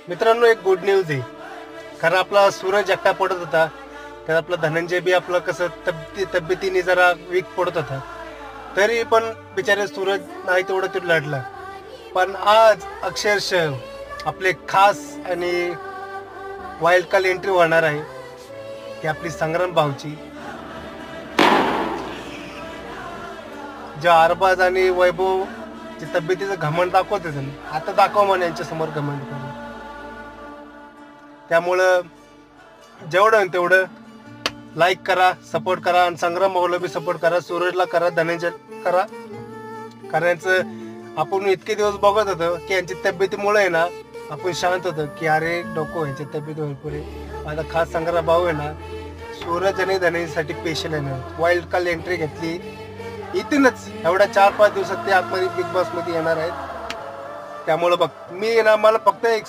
मित्रांनो, एक good news आहे. कारण आपला सूरज एकटा पडत होता, तर आपला धनंजय बी आपलं कसं तब्येतीने जरा वीक पडत होता. तरी पण बिचारे सूरज नाही तेवढं ते लढला. पण आज अक्षरशः आपले खास आणि वाईल्ड कार्ड एंट्री होणार आहे, ती आपली संग्राम भाऊची. जे अरबाज आणि वैभव जे तब्येतीचं घमंड दाखवत होते ना, आता दाखवा म्हणे यांच्या समोर घमंड करून. त्यामुळं जेवढं होईल तेवढं लाईक करा, सपोर्ट करा आणि संग्राम भाऊला बी सपोर्ट करा, सूरजला करा, धनंजय करा. कारण यांचं आपण इतके दिवस बघत होतो की यांची तब्येतीमुळे आहे ना आपण शांत होतो की अरे नको यांची तब्येत भरपूर आहे. आता खास संग्राम भाऊ आहे ना सूरज आणि धनंजयसाठी स्पेशल आहे ना, वाईल्ड कार्ड एंट्री घेतली. इथूनच एवढ्या 4-5 दिवसात ते आतमध्ये बिग बॉस मध्ये येणार आहेत. त्यामुळे बघ मी ना मला फक्त एक